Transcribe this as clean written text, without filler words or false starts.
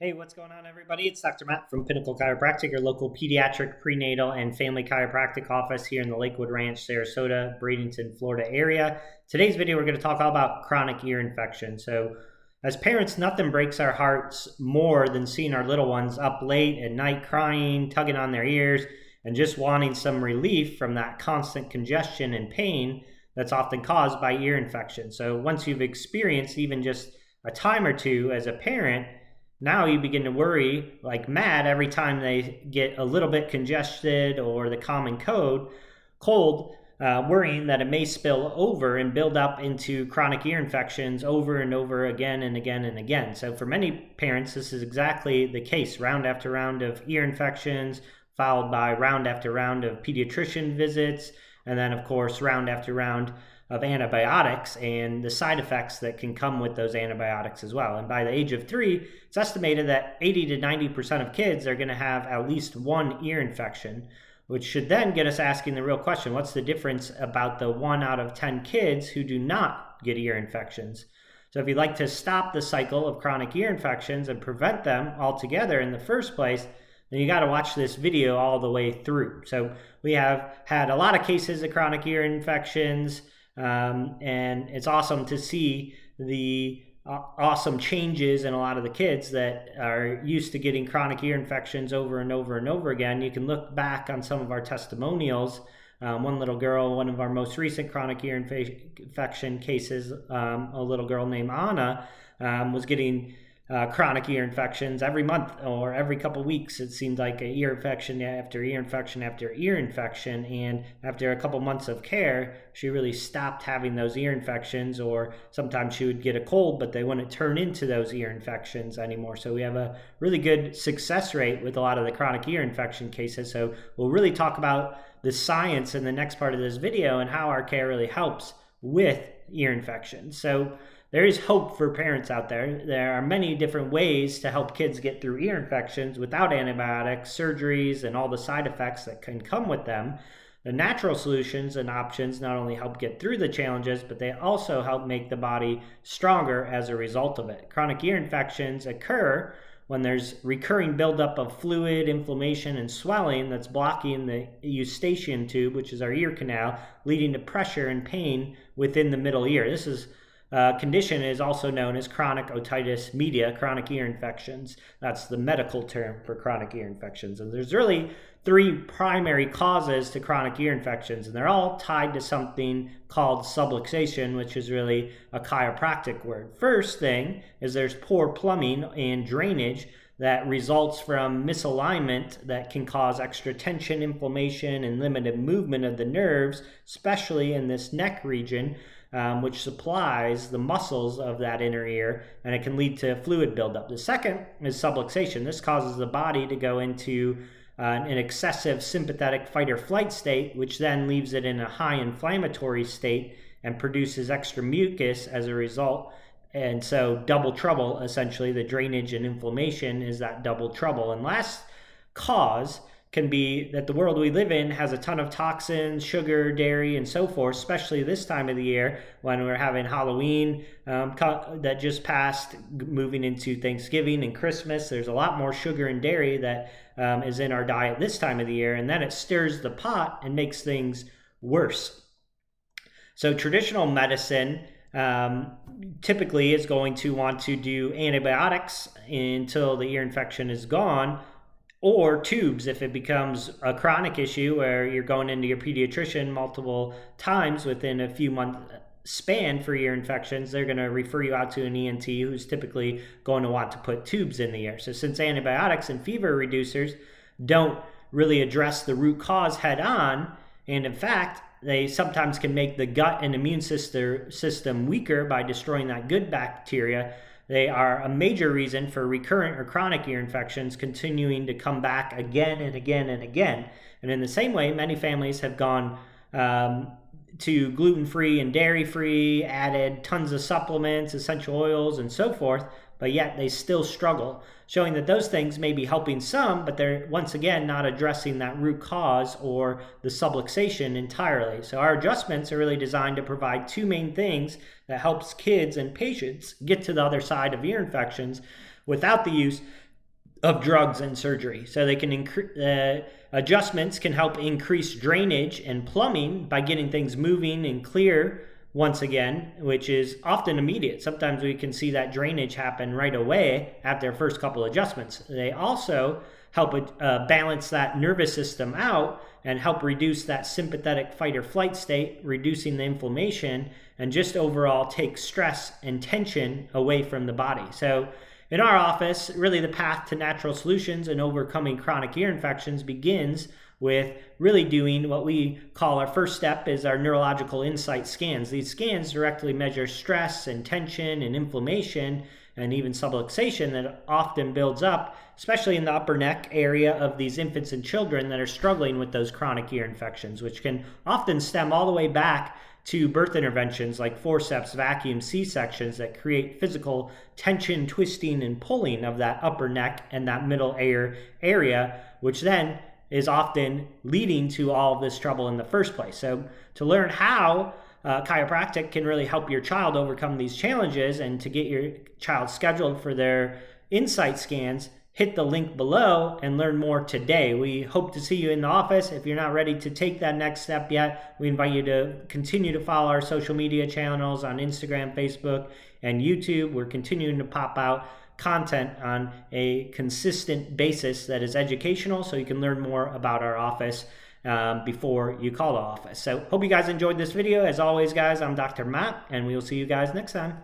Hey, what's going on, everybody? It's Dr. Matt from Pinnacle Chiropractic, your local pediatric, prenatal, and family chiropractic office here in the Lakewood Ranch, Sarasota, Bradenton, Florida area. Today's video, we're going to talk all about chronic ear infection. So, as parents, nothing breaks our hearts more than seeing our little ones up late at night crying, tugging on their ears, and just wanting some relief from that constant congestion and pain that's often caused by ear infection. So, once you've experienced even just a time or two as a parent, now you begin to worry like mad every time they get a little bit congested or the common cold, worrying that it may spill over and build up into chronic ear infections over and over again and again and again. So for many parents, this is exactly the case. Round after round of ear infections, followed by round after round of pediatrician visits, and then of course round after round of antibiotics and the side effects that can come with those antibiotics as well. And by the age of 3, it's estimated that 80 to 90% of kids are going to have at least one ear infection, which should then get us asking the real question: what's the difference about the 1 out of 10 kids who do not get ear infections? So if you'd like to stop the cycle of chronic ear infections and prevent them altogether in the first place, then you got to watch this video all the way through. So we have had a lot of cases of chronic ear infections, and it's awesome to see the awesome changes in a lot of the kids that are used to getting chronic ear infections over and over and over again. You can look back on some of our testimonials. One little girl, one of our most recent chronic ear infection cases, a little girl named Anna, was getting chronic ear infections every month or every couple weeks. It seemed like an ear infection after ear infection after ear infection, and after a couple months of care, she really stopped having those ear infections. Or sometimes she would get a cold, but they wouldn't turn into those ear infections anymore. So we have a really good success rate with a lot of the chronic ear infection cases. So we'll really talk about the science in the next part of this video and how our care really helps with ear infections. So there is hope for parents out there. There are many different ways to help kids get through ear infections without antibiotics, surgeries, and all the side effects that can come with them. The natural solutions and options not only help get through the challenges, but they also help make the body stronger as a result of it. Chronic ear infections occur when there's recurring buildup of fluid, inflammation, and swelling that's blocking the eustachian tube, which is our ear canal, leading to pressure and pain within the middle ear. This is condition is also known as chronic otitis media, chronic ear infections. That's the medical term for chronic ear infections. And there's really 3 primary causes to chronic ear infections, and they're all tied to something called subluxation, which is really a chiropractic word. First thing is there's poor plumbing and drainage that results from misalignment that can cause extra tension, inflammation, and limited movement of the nerves, especially in this neck region, which supplies the muscles of that inner ear, and it can lead to fluid buildup. The second is subluxation. This causes the body to go into an excessive sympathetic fight or flight state, which then leaves it in a high inflammatory state and produces extra mucus as a result. And so double trouble, essentially. The drainage and inflammation is that double trouble. And last cause can be that the world we live in has a ton of toxins, sugar, dairy, and so forth, especially this time of the year when we're having Halloween that just passed, moving into Thanksgiving and Christmas. There's a lot more sugar and dairy that is in our diet this time of the year, and then it stirs the pot and makes things worse. So traditional medicine typically is going to want to do antibiotics until the ear infection is gone, or tubes if it becomes a chronic issue where you're going into your pediatrician multiple times within a few month span for ear infections. They're going to refer you out to an ENT who's typically going to want to put tubes in the ear. So since antibiotics and fever reducers don't really address the root cause head on, and in fact they sometimes can make the gut and immune system weaker by destroying that good bacteria, they are a major reason for recurrent or chronic ear infections continuing to come back again and again and again. And in the same way, many families have gone to gluten-free and dairy-free, added tons of supplements, essential oils, and so forth, but yet they still struggle, showing that those things may be helping some, but they're once again not addressing that root cause or the subluxation entirely. So our adjustments are really designed to provide 2 main things that helps kids and patients get to the other side of ear infections without the use of drugs and surgery. So they can adjustments can help increase drainage and plumbing by getting things moving and clear once again, which is often immediate. Sometimes we can see that drainage happen right away at their first couple adjustments. They also help balance that nervous system out and help reduce that sympathetic fight or flight state, reducing the inflammation, and just overall take stress and tension away from the body. So in our office, really the path to natural solutions and overcoming chronic ear infections begins with really doing what we call our first step is our neurological insight scans. These scans directly measure stress and tension and inflammation and even subluxation that often builds up, especially in the upper neck area of these infants and children that are struggling with those chronic ear infections, which can often stem all the way back to birth interventions like forceps, vacuum, C-sections that create physical tension, twisting, and pulling of that upper neck and that middle ear area, which then is often leading to all of this trouble in the first place. So to learn how chiropractic can really help your child overcome these challenges and to get your child scheduled for their insight scans, hit the link below and learn more today. We hope to see you in the office. If you're not ready to take that next step yet, we invite you to continue to follow our social media channels on Instagram, Facebook, and YouTube. We're continuing to pop out content on a consistent basis that is educational so you can learn more about our office before you call the office. So hope you guys enjoyed this video. As always, guys, I'm Dr. Matt, and we will see you guys next time.